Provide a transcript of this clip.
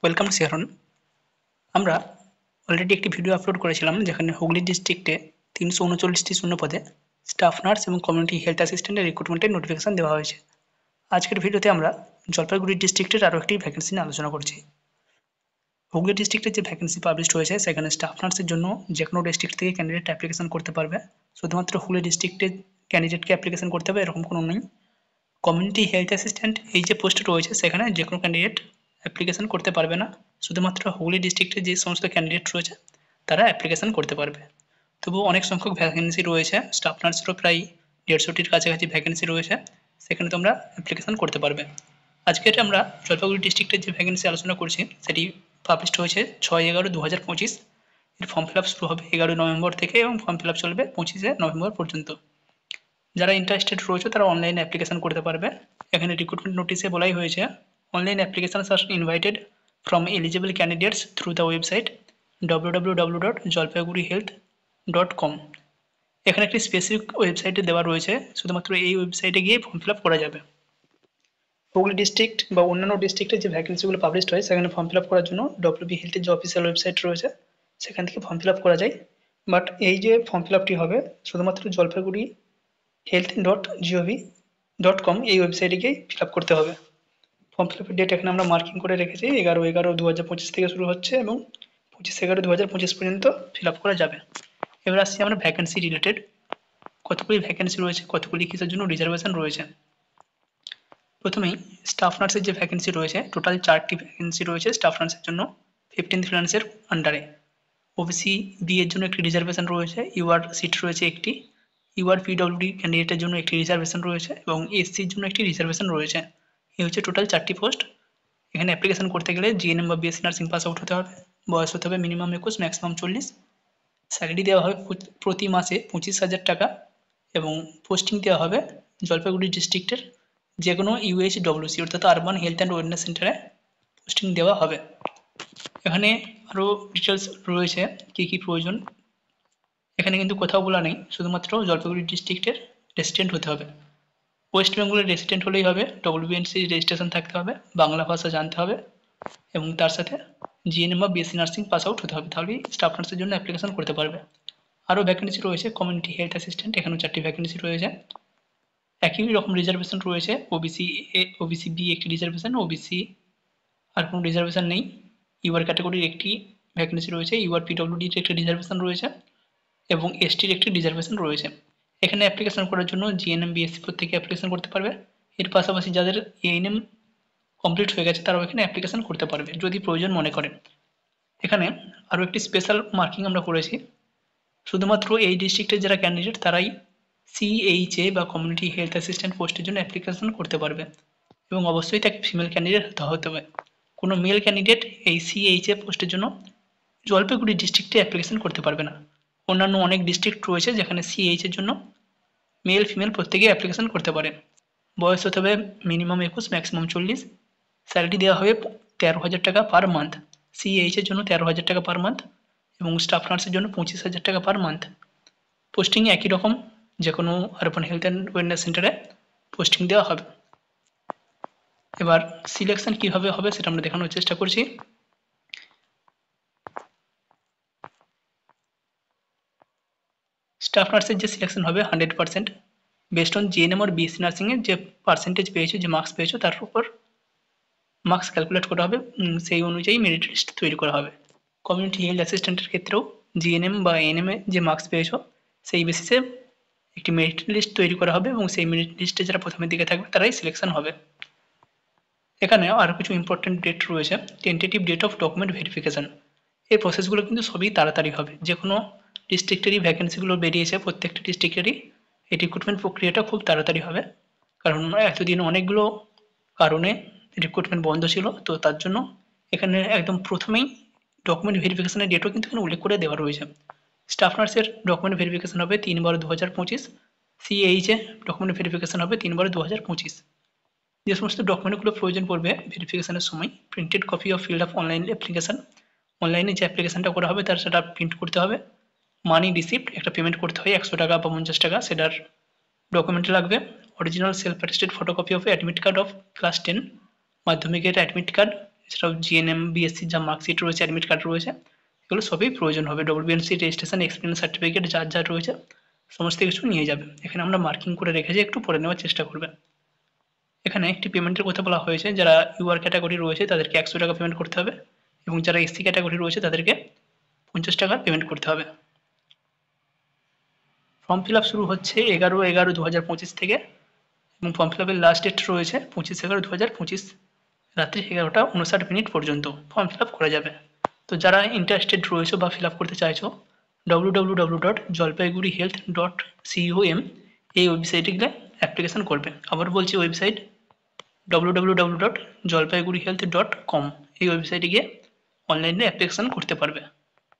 Welcome শেহরন। আমরা already একটি video upload করেছিলাম যেখানে হুগলি ডিস্ট্রিক্টে 339টি শূন্য পদে স্টাফ নার্স এবং কমিউনিটি হেলথ অ্যাসিস্ট্যান্টের রিক্রুটমেন্টের নোটিফিকেশন দেওয়া হয়েছে। আজকের ভিডিওতে আমরা জলপাইগুড়ি ডিস্ট্রিক্টের আরও একটি ভ্যাকেন্সি নিয়ে আলোচনা করছি। হুগলি ডিস্ট্রিক্টের যে ভ্যাকেন্সি পাবলিশড হয়েছে সেখানে স্টাফ নার্সের জন্য যে কোনো ডিস্ট্রিক্ট থেকে ক্যান্ডিডেট অ্যাপ্লিকেশন করতে পারবে। শুধুমাত্র হুগলি ডিস্ট্রিক্টের ক্যান্ডিডেটকে অ্যাপ্লিকেশন করতে হবে এরকম কোনো নেই। কমিউনিটি হেলথ অ্যাসিস্ট্যান্ট এই যে পোস্ট রয়েছে সেখানে যে কোনো ক্যান্ডিডেট অ্যাপ্লিকেশন করতে পারবে না, শুধুমাত্র হুগলি ডিস্ট্রিক্টে যে সমস্ত ক্যান্ডিডেট রয়েছে তারা অ্যাপ্লিকেশন করতে পারবে। তবুও অনেক সংখ্যক ভ্যাকেন্সি রয়েছে, স্টাফ নার্সেরও প্রায় 150টির কাছাকাছি ভ্যাকেন্সি রয়েছে, সেখানে তোমরা অ্যাপ্লিকেশন করতে পারবে। আজকের আমরা জলপাইগুড়ি ডিস্ট্রিক্টের যে ভ্যাকেন্সি আলোচনা করছি সেটি পাবলিশড হয়েছে 6/11/2025। এর ফর্ম ফিল আপ শুরু হবে 11 নভেম্বর থেকে এবং ফর্ম ফিল আপ চলবে 25শে নভেম্বর পর্যন্ত। যারা ইন্টারেস্টেড রয়েছে তারা অনলাইনে অ্যাপ্লিকেশন করতে পারবে। এখানে রিক্রুটমেন্ট নোটিশে বলাই হয়েছে online applications are invited from eligible candidates through the website www.jalpaiguri.health.com। এখানে একটি স্পেসিফিক ওয়েবসাইটে দেওয়া রয়েছে, শুধুমাত্র এই ওয়েবসাইটে গিয়ে ফর্ম ফিল আপ করা যাবে। হুগলি ডিস্ট্রিক্ট বা অন্যান্য ডিস্ট্রিক্টের যে ভ্যাকেন্সিগুলো পাবলিশড হয় সেখানে ফর্ম ফিল আপ করার জন্য ডব্লিউবি হেলথের যে অফিসিয়াল ওয়েবসাইট রয়েছে সেখান থেকে ফর্ম ফিল আপ করা যায়। বাট এই যে ফর্ম ফিল আপটি হবে শুধুমাত্র জলপাইগুড়ি health.gov.com এই ওয়েবসাইটে গিয়ে ফিল আপ করতে হবে। ফর্ম ফিল আপের ডেট এখানে আমরা মার্কিং করে রেখেছি 11/11/2025 থেকে শুরু হচ্ছে এবং 25/11/2025 পর্যন্ত ফিল আপ করা যাবে। এবার আসছি আমরা ভ্যাকেন্সি রিলেটেড, কতগুলি ভ্যাকেন্সি রয়েছে, কতগুলি কিসের জন্য রিজার্ভেশন রয়েছে। প্রথমেই স্টাফ নার্সের যে ভ্যাকেন্সি রয়েছে, টোটাল 4টি ভ্যাকেন্সি রয়েছে স্টাফ নার্সের জন্য 15th ফিনান্সের আন্ডারে। ওবিসি বি এর জন্য একটি রিজার্ভেশন রয়েছে, ইউআর সিট রয়েছে একটি, ইউআর পিডব্লিউডি ক্যান্ডিডেটের জন্য একটি রিজার্ভেশন রয়েছে এবং এসসির জন্য একটি রিজার্ভেশন রয়েছে। এই হচ্ছে টোটাল 4টি পোস্ট। এখানে অ্যাপ্লিকেশন করতে গেলে জিএনএম বা বিএসসি নার্সিং পাস আউট হতে হবে, বয়স হতে হবে মিনিমাম 21 ম্যাক্সিমাম 40, স্যালারি দেওয়া হবে প্রতি মাসে 25,000 টাকা এবং পোস্টিং দেওয়া হবে জলপাইগুড়ি ডিস্ট্রিক্টের যে কোনো ইউএইচডব্লিউসি অর্থাৎ আরবান হেলথ অ্যান্ড ওয়েলনেস সেন্টারে পোস্টিং দেওয়া হবে। এখানে আরও ডিটেলস রয়েছে কী কী প্রয়োজন, এখানে কিন্তু কোথাও বলা নেই, শুধুমাত্র জলপাইগুড়ি ডিস্ট্রিক্টের রেসিডেন্ট হতে হবে। ওয়েস্ট বেঙ্গলের রেসিডেন্ট হলেই হবে, ডব্লিউবিএনসি রেজিস্ট্রেশন থাকতে হবে, বাংলা ভাষা জানতে হবে এবং তার সাথে জিএনএম বা বিএসসি নার্সিং পাস আউট হতে হবে, তাহলেই স্টাফ নার্সের জন্য অ্যাপ্লিকেশন করতে পারবে। আরও ভ্যাকেন্সি রয়েছে কমিউনিটি হেলথ অ্যাসিস্ট্যান্ট, এখানেও 4টি ভ্যাকেন্সি রয়েছে। একই রকম রিজার্ভেশন রয়েছে, ওবিসি বি একটি রিজার্ভেশন, ওবিসি আর কোনো রিজার্ভেশন নেই। ইউআর ক্যাটাগরির একটি ভ্যাকেন্সি রয়েছে, ইউআর পিডব্লিউডির একটি রিজার্ভেশন রয়েছে এবং এসটির একটি রিজার্ভেশন রয়েছে। এখানে অ্যাপ্লিকেশন করার জন্য জিএনএম বিএসসি প্রত্যেকে অ্যাপ্লিকেশন করতে পারবে। এর পাশাপাশি যাদের এএনএম কমপ্লিট হয়ে গেছে তারাও এখানে অ্যাপ্লিকেশন করতে পারবে যদি প্রয়োজন মনে করেন। এখানে আরও একটি স্পেশাল মার্কিং আমরা করেছি, শুধুমাত্র এই ডিস্ট্রিক্টের যারা ক্যান্ডিডেট তারাই সিএইচএ বা কমিউনিটি হেলথ অ্যাসিস্ট্যান্ট পোস্টের জন্য অ্যাপ্লিকেশন করতে পারবে এবং অবশ্যই তাকে ফিমেল ক্যান্ডিডেট হতে হবে। কোনো মেল ক্যান্ডিডেট এই সিএইচএ পোস্টের জন্য জলপাইগুড়ি ডিস্ট্রিক্টে অ্যাপ্লিকেশন করতে পারবে না। অন্যান্য অনেক ডিস্ট্রিক্ট রয়েছে যেখানে সিএইচের জন্য মেল ফিমেল প্রত্যেকেই অ্যাপ্লিকেশন করতে পারে। বয়স হতে হবে মিনিমাম 21 ম্যাক্সিমাম 40, স্যালারি দেওয়া হবে 13,000 টাকা পার মান্থ, সিএইচের জন্য 13,000 টাকা পার মান্থ এবং স্টাফ নার্সের জন্য 25,000 টাকা পার মান্থ। পোস্টিং একই রকম, যে কোনো আরবান হেলথ অ্যান্ড ওয়েলনেস সেন্টারে পোস্টিং দেওয়া হবে। এবার সিলেকশন কীভাবে হবে সেটা আমরা দেখানোর চেষ্টা করছি। স্টাফ নার্সের যে সিলেকশন হবে 100% বেস্ট অন জিএনএম আর বিএসসি নার্সিংয়ের যে পার্সেন্টেজ পেয়েছো, যে মার্কস পেয়েছো তার উপর মার্কস ক্যালকুলেট করা হবে, সেই অনুযায়ী মেরিট লিস্ট তৈরি করা হবে। কমিউনিটি হেলথ অ্যাসিস্ট্যান্টের ক্ষেত্রেও জিএনএম বা এএনএমে যে মার্কস পেয়েছো সেই বেসিসে একটি মেরিট লিস্ট তৈরি করা হবে এবং সেই মেরিট লিস্টে যারা প্রথমের দিকে থাকবে তারাই সিলেকশন হবে। এখানে আরও কিছু ইম্পর্টেন্ট ডেট রয়েছে, tentative date of document verification. এই প্রসেসগুলো কিন্তু সবই তাড়াতাড়ি হবে, যে কোনো ডিস্ট্রিক্টেরই ভ্যাকেন্সিগুলো বেরিয়েছে প্রত্যেকটা ডিস্ট্রিক্টেরই এই রিক্রুটমেন্ট প্রক্রিয়াটা খুব তাড়াতাড়ি হবে, কারণ এতদিন অনেকগুলো কারণে রিক্রুটমেন্ট বন্ধ ছিল, তো তার জন্য এখানে একদম প্রথমেই ডকুমেন্ট ভেরিফিকেশানের ডেটও কিন্তু এখানে উল্লেখ করে দেওয়া রয়েছে। স্টাফ নার্সের ডকুমেন্ট ভেরিফিকেশান হবে 3/12/2025, সিএইচে ডকুমেন্ট ভেরিফিকেশান হবে 3/12/2025। যে সমস্ত ডকুমেন্টগুলো প্রয়োজন পড়বে ভেরিফিকেশানের সময়, printed copy of filled up online application, অনলাইনে যে অ্যাপ্লিকেশানটা করা হবে তার সেটা প্রিন্ট করতে হবে, মানি রিসিপ্ট একটা পেমেন্ট করতে হয় 100 টাকা বা 50 টাকা, সেটার ডকুমেন্ট লাগবে, original self attested photocopy of admit card of class 10 মাধ্যমিকের অ্যাডমিট কার্ড এছাড়াও জিএনএম বিএসসির যা মার্কশিট রয়েছে, অ্যাডমিট কার্ড রয়েছে, এগুলো সবই প্রয়োজন হবে। ডব্লিউবিএনসি রেজিস্ট্রেশন, এক্সপিরিয়েন্স সার্টিফিকেট যার যা রয়েছে সমস্ত কিছু নিয়ে যাবে। এখানে আমরা মার্কিং করে রেখেছি, একটু পড়ে নেওয়ার চেষ্টা করবেন। এখানে একটি পেমেন্টের কথা বলা হয়েছে, যারা ইউআর ক্যাটাগরি রয়েছে তাদেরকে 100 টাকা পেমেন্ট করতে হবে এবং যারা এসসি ক্যাটাগরি রয়েছে তাদেরকে 50 টাকা পেমেন্ট করতে হবে। ফর্ম ফিল আপ শুরু হচ্ছে 11/11/2025 থেকে এবং ফর্ম ফিল আপের লাস্ট ডেট রয়েছে 25/11/2025 রাত্রি 11:59 পর্যন্ত ফর্ম ফিল আপ করা যাবে। তো যারা ইন্টারেস্টেড রয়েছে বা ফিল আপ করতে চাইছো, www.jalpaigurihealth.com এই ওয়েবসাইটে গেলে অ্যাপ্লিকেশন করবে। আবার বলছি ওয়েবসাইট www.jalpaigurihealth.com এই ওয়েবসাইটে গিয়ে অনলাইনে অ্যাপ্লিকেশন করতে পারবে।